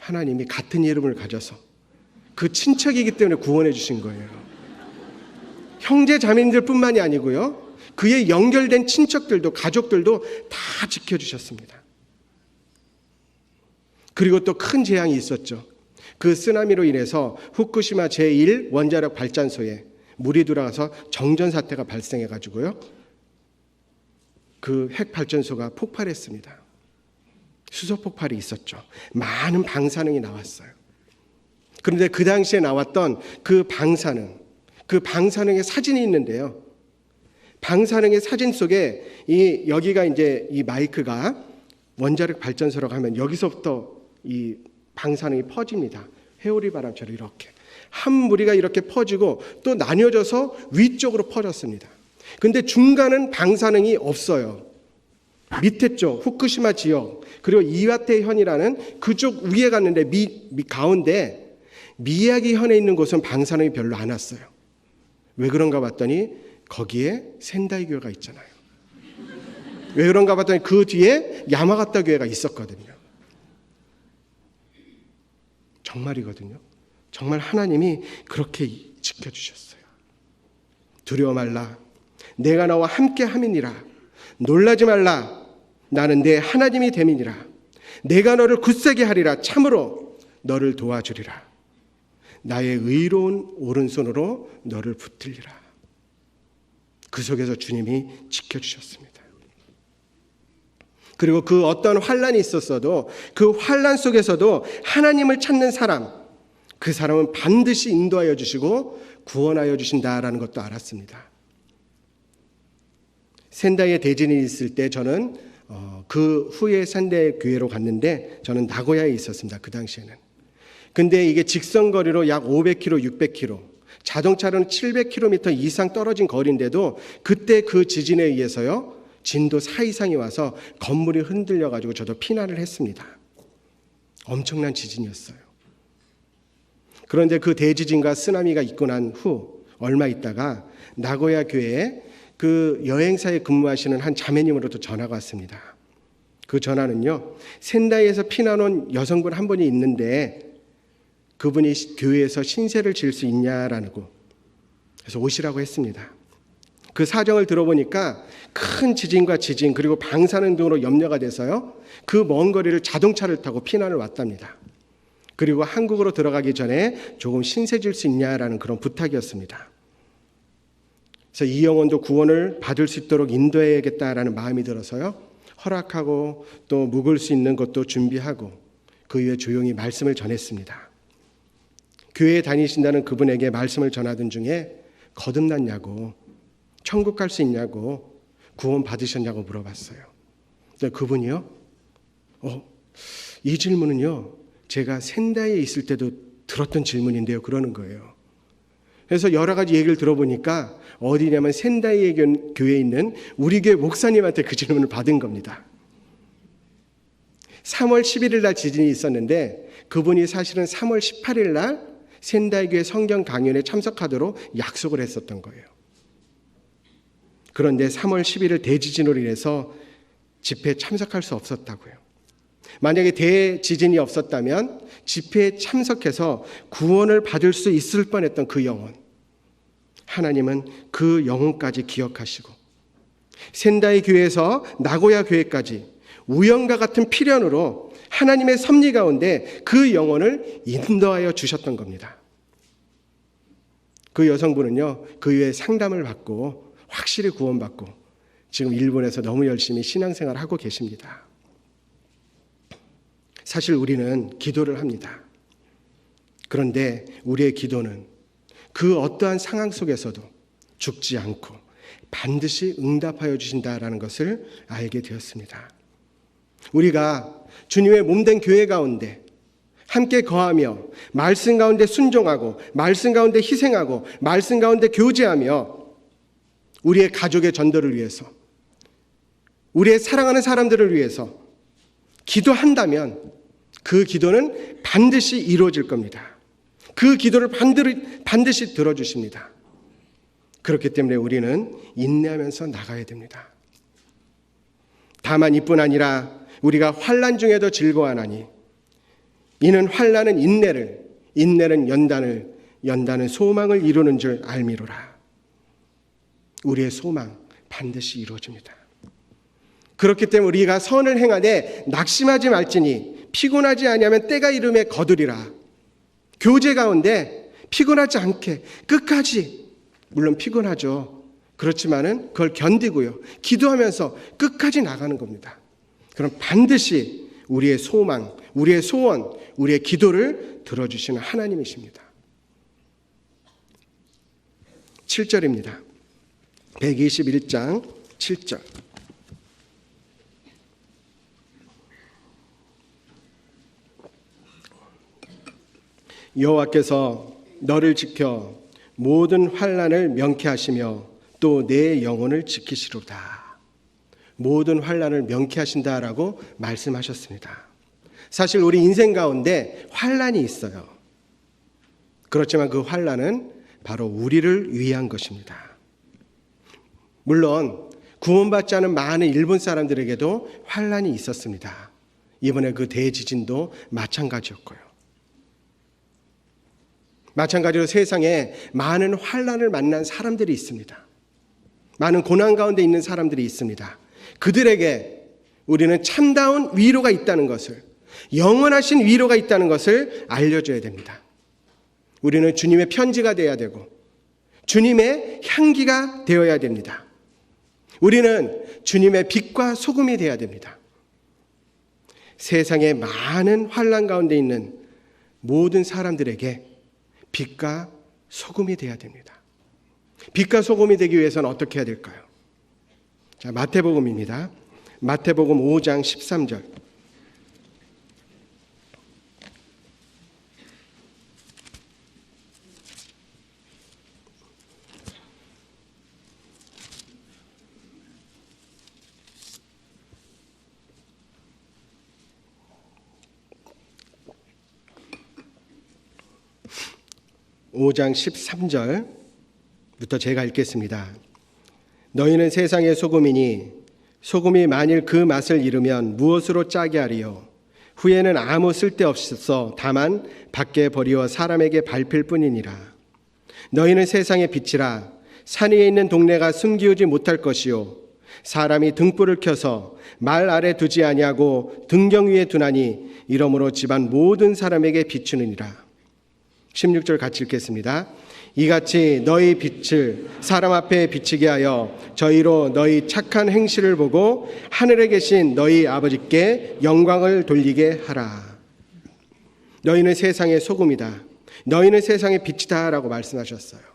하나님이 같은 이름을 가져서 그 친척이기 때문에 구원해 주신 거예요. 형제 자매님들 뿐만이 아니고요, 그의 연결된 친척들도, 가족들도 다 지켜주셨습니다. 그리고 또 큰 재앙이 있었죠. 그 쓰나미로 인해서 후쿠시마 제1 원자력 발전소에 물이 들어가서 정전 사태가 발생해가지고요, 그 핵 발전소가 폭발했습니다. 수소 폭발이 있었죠. 많은 방사능이 나왔어요. 그런데 그 당시에 나왔던 그 방사능의 사진이 있는데요. 방사능의 사진 속에 여기가 이제 이 마이크가 원자력 발전소라고 하면 여기서부터 이 방사능이 퍼집니다. 회오리 바람처럼 이렇게 한 무리가 이렇게 퍼지고 또 나뉘어져서 위쪽으로 퍼졌습니다. 근데 중간은 방사능이 없어요. 밑에 쪽 후쿠시마 지역 그리고 이와테 현이라는 그쪽 위에 갔는데 가운데 미야기 현에 있는 곳은 방사능이 별로 안 왔어요. 왜 그런가 봤더니 거기에 센다이 교회가 있잖아요. 왜 그런가 봤더니 그 뒤에 야마가타 교회가 있었거든요. 정말이거든요. 정말 하나님이 그렇게 지켜주셨어요. 두려워 말라. 내가 너와 함께 함이니라. 놀라지 말라. 나는 내 하나님이 됨이니라. 내가 너를 굳세게 하리라. 참으로 너를 도와주리라. 나의 의로운 오른손으로 너를 붙들리라. 그 속에서 주님이 지켜주셨습니다. 그리고 그 어떤 환란이 있었어도 그 환란 속에서도 하나님을 찾는 사람, 그 사람은 반드시 인도하여 주시고 구원하여 주신다라는 것도 알았습니다. 센다이에 대진이 있을 때 저는 그 후에 센다이 교회로 갔는데 저는 나고야에 있었습니다. 그 당시에는. 근데 이게 직선거리로 약 500km, 600km, 자동차로는 700km 이상 떨어진 거리인데도 그때 그 지진에 의해서요, 진도 4 이상이 와서 건물이 흔들려가지고 저도 피난을 했습니다. 엄청난 지진이었어요. 그런데 그 대지진과 쓰나미가 있고 난 후 얼마 있다가 나고야 교회에 그 여행사에 근무하시는 한 자매님으로부터 전화가 왔습니다. 그 전화는요, 센다이에서 피난 온 여성분 한 분이 있는데 그분이 교회에서 신세를 지을 수 있냐라고, 그래서 오시라고 했습니다. 그 사정을 들어보니까 큰 지진과 지진 그리고 방사능 등으로 염려가 돼서요, 그 먼 거리를 자동차를 타고 피난을 왔답니다. 그리고 한국으로 들어가기 전에 조금 신세 질 수 있냐라는 그런 부탁이었습니다. 그래서 이 영혼도 구원을 받을 수 있도록 인도해야겠다라는 마음이 들어서요, 허락하고 또 묵을 수 있는 것도 준비하고 그 이후에 조용히 말씀을 전했습니다. 교회에 다니신다는 그분에게 말씀을 전하던 중에 거듭났냐고, 천국 갈 수 있냐고, 구원 받으셨냐고 물어봤어요. 그분이요, 이 질문은요, 제가 센다이에 있을 때도 들었던 질문인데요, 그러는 거예요. 그래서 여러 가지 얘기를 들어보니까 어디냐면 센다이 교회에 있는 우리 교회 목사님한테 그 질문을 받은 겁니다. 3월 11일 날 지진이 있었는데 그분이 사실은 3월 18일 날 센다이 교회 성경 강연에 참석하도록 약속을 했었던 거예요. 그런데 3월 11일 대지진으로 인해서 집회에 참석할 수 없었다고요. 만약에 대지진이 없었다면 집회에 참석해서 구원을 받을 수 있을 뻔했던 그 영혼, 하나님은 그 영혼까지 기억하시고 센다이 교회에서 나고야 교회까지 우연과 같은 필연으로 하나님의 섭리 가운데 그 영혼을 인도하여 주셨던 겁니다. 그 여성분은요, 그 이후에 상담을 받고 확실히 구원받고 지금 일본에서 너무 열심히 신앙생활을 하고 계십니다. 사실 우리는 기도를 합니다. 그런데 우리의 기도는 그 어떠한 상황 속에서도 죽지 않고 반드시 응답하여 주신다라는 것을 알게 되었습니다. 우리가 주님의 몸된 교회 가운데 함께 거하며 말씀 가운데 순종하고 말씀 가운데 희생하고 말씀 가운데 교제하며 우리의 가족의 전도를 위해서, 우리의 사랑하는 사람들을 위해서 기도한다면 그 기도는 반드시 이루어질 겁니다. 그 기도를 반드시 들어주십니다. 그렇기 때문에 우리는 인내하면서 나가야 됩니다. 다만 이뿐 아니라 우리가 환난 중에도 즐거워하나니 이는 환난은 인내를, 인내는 연단을, 연단은 소망을 이루는 줄 알미로라. 우리의 소망 반드시 이루어집니다. 그렇기 때문에 우리가 선을 행하되 낙심하지 말지니 피곤하지 아니하면 때가 이름에 거두리라. 교제 가운데 피곤하지 않게 끝까지, 물론 피곤하죠. 그렇지만은 그걸 견디고요, 기도하면서 끝까지 나가는 겁니다. 그럼 반드시 우리의 소망, 우리의 소원, 우리의 기도를 들어주시는 하나님이십니다. 7절입니다. 121장 7절. 여호와께서 너를 지켜 모든 환난을 명쾌하시며 또 내 영혼을 지키시로다. 모든 환난을 명쾌하신다라고 말씀하셨습니다. 사실 우리 인생 가운데 환난이 있어요. 그렇지만 그 환난은 바로 우리를 위한 것입니다. 물론 구원받지 않은 많은 일본 사람들에게도 환난이 있었습니다. 이번에 그 대지진도 마찬가지였고요. 마찬가지로 세상에 많은 환난을 만난 사람들이 있습니다. 많은 고난 가운데 있는 사람들이 있습니다. 그들에게 우리는 참다운 위로가 있다는 것을, 영원하신 위로가 있다는 것을 알려줘야 됩니다. 우리는 주님의 편지가 되어야 되고 주님의 향기가 되어야 됩니다. 우리는 주님의 빛과 소금이 되어야 됩니다. 세상에 많은 환난 가운데 있는 모든 사람들에게 빛과 소금이 되어야 됩니다. 빛과 소금이 되기 위해서는 어떻게 해야 될까요? 자, 마태복음입니다. 마태복음 5장 13절. (5장 13절부터) 제가 읽겠습니다. 너희는 세상의 소금이니 소금이 만일 그 맛을 잃으면 무엇으로 짜게 하리요? 후에는 아무 쓸데없어 다만 밖에 버리어 사람에게 밟힐 뿐이니라. 너희는 세상의 빛이라. 산 위에 있는 동네가 숨기우지 못할 것이요 사람이 등불을 켜서 말 아래 두지 아니하고 등경 위에 두나니 이러므로 집안 모든 사람에게 비추느니라. 16절 같이 읽겠습니다. 이같이 너희 빛을 사람 앞에 비치게 하여 저희로 너희 착한 행실을 보고 하늘에 계신 너희 아버지께 영광을 돌리게 하라. 너희는 세상의 소금이다. 너희는 세상의 빛이다 라고 말씀하셨어요.